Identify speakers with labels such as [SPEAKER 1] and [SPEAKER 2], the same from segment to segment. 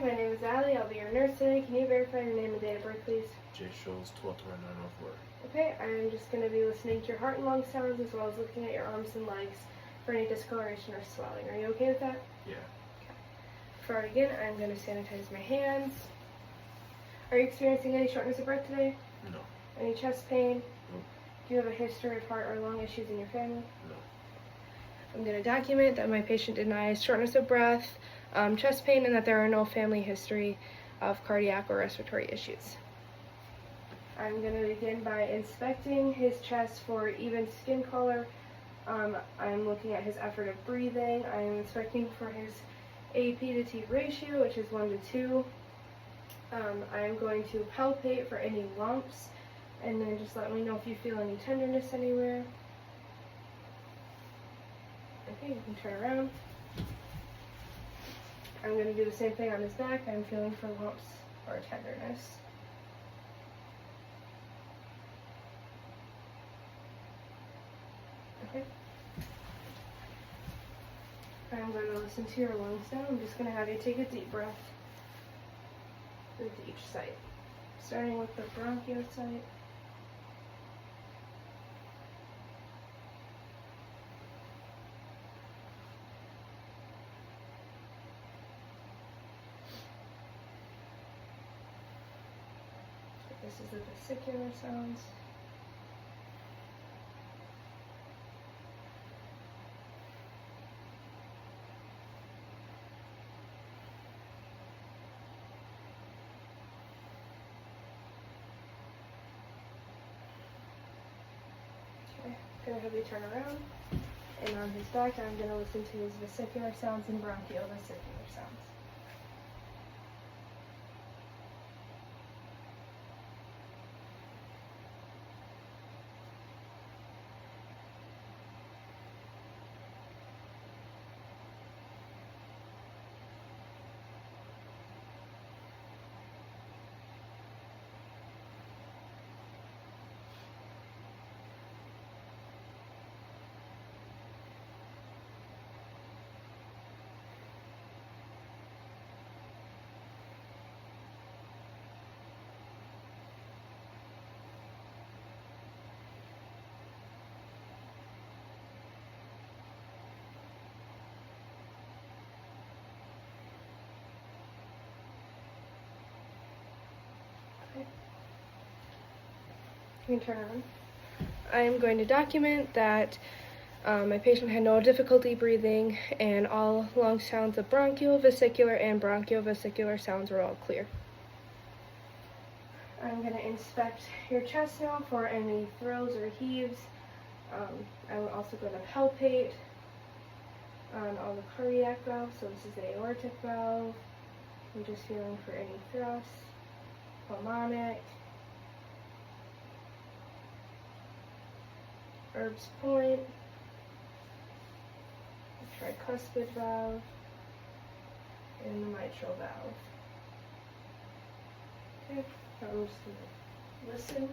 [SPEAKER 1] my name is Allie. I'll be your nurse today. Can you verify your name and date of birth, please?
[SPEAKER 2] J. Scholes, 1229 North Ward.
[SPEAKER 1] Okay, I'm just going to be listening to your heart and lung sounds as well as looking at your arms and legs for any discoloration or swelling. Are you okay with that?
[SPEAKER 2] Yeah.
[SPEAKER 1] Okay. Before I begin, I'm going to sanitize my hands. Are you experiencing any shortness of breath today?
[SPEAKER 2] No.
[SPEAKER 1] Any chest pain?
[SPEAKER 2] Nope.
[SPEAKER 1] Do you have a history of heart or lung issues in your family?
[SPEAKER 2] No.
[SPEAKER 1] I'm going to document that my patient denies shortness of breath, chest pain, and that there are no family history of cardiac or respiratory issues. I'm going to begin by inspecting his chest for even skin color. I'm looking at his effort of breathing. I'm inspecting for his AP to T ratio, which is 1 to 2. I'm going to palpate for any lumps, and then just let me know if you feel any tenderness anywhere. Okay, you can turn around. I'm going to do the same thing on his back. I'm feeling for lumps or tenderness. Okay. I'm going to listen to your lungs now. I'm just going to have you take a deep breath into each site, starting with the bronchial site. This is the vesicular sounds. Okay, I'm going to have you turn around. And on his back, I'm going to listen to his vesicular sounds and bronchiovesicular sounds. You can turn around. I am going to document that my patient had no difficulty breathing and all lung sounds of bronchial, vesicular, and bronchiovesicular sounds were all clear. I'm going to inspect your chest now for any thrills or heaves. I'm also going to palpate on all the cardiac valves. So this is the aortic valve. I'm just feeling for any thrusts, pulmonic, Erb's point, the tricuspid valve, and the mitral valve. Okay, I'm just going to listen.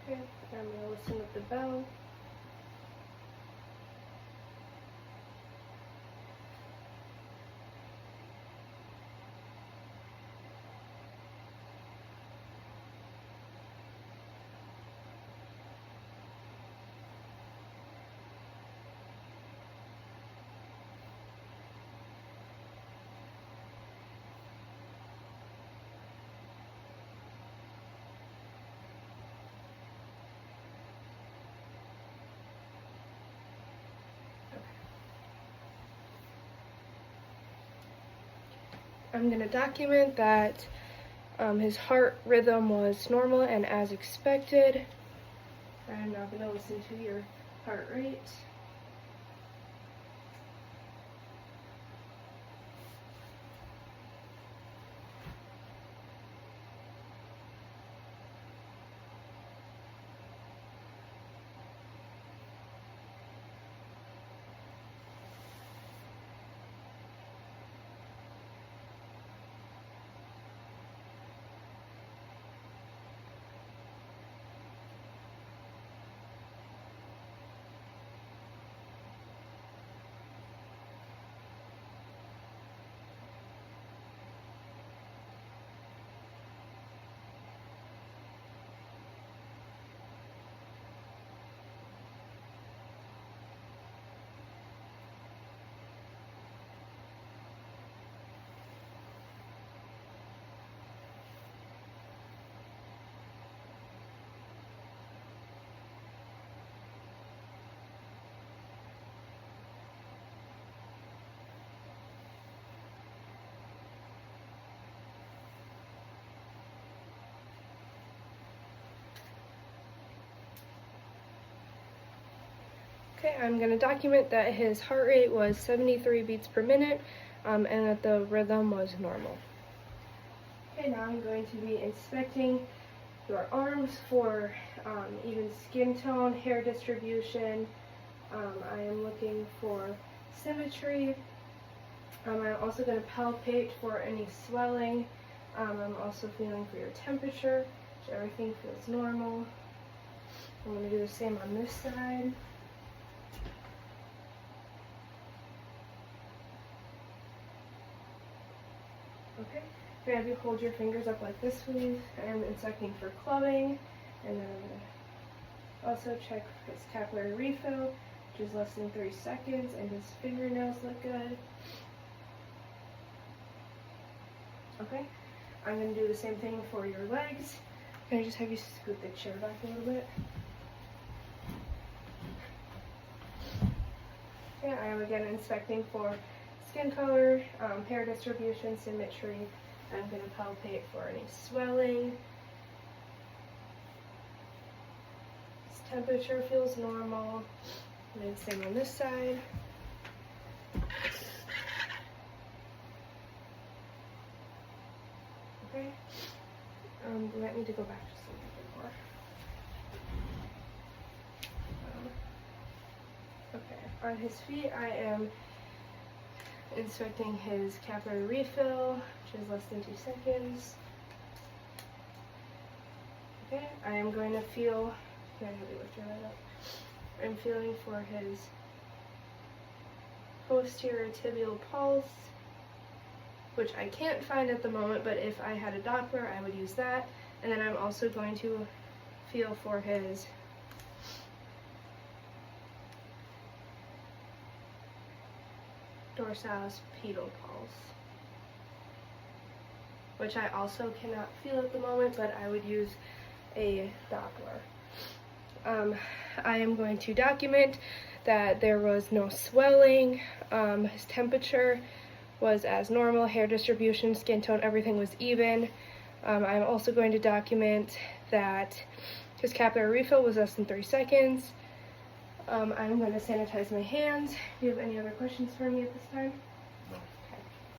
[SPEAKER 1] Okay, I'm going to listen with the bell. I'm going to document that His heart rhythm was normal and as expected. I'm now going to listen to your heart rate. Okay, I'm going to document that his heart rate was 73 beats per minute and that the rhythm was normal. Okay, now I'm going to be inspecting your arms for even skin tone, hair distribution. I am looking for symmetry. I'm also going to palpate for any swelling. I'm also feeling for your temperature, so everything feels normal. I'm going to do the same on this side. Okay, I'm going to have you hold your fingers up like this, please. I'm inspecting for clubbing, and then I'm going to also check his capillary refill, which is less than 3 seconds, and his fingernails look good. Okay, I'm going to do the same thing for your legs. Can I just have you scoot the chair back a little bit? Okay, I am again inspecting for skin color, hair distribution, symmetry. I'm going to palpate for any swelling. His temperature feels normal. And the same on this side. Okay. You might need to go back just a little bit more. Okay, on his feet I am inspecting his capillary refill, which is less than 2 seconds. Okay, I am going to feel, can I have you lift your leg up? I'm feeling for his posterior tibial pulse, which I can't find at the moment, but if I had a Doppler, I would use that. And then I'm also going to feel for his dorsalis pedal pulse, which I also cannot feel at the moment, but I would use a Doppler. I am going to document that there was no swelling, his temperature was as normal, hair distribution, skin tone, everything was even. I'm also going to document that his capillary refill was less than 3 seconds. I'm going to sanitize my hands. Do you have any other questions for me at this time?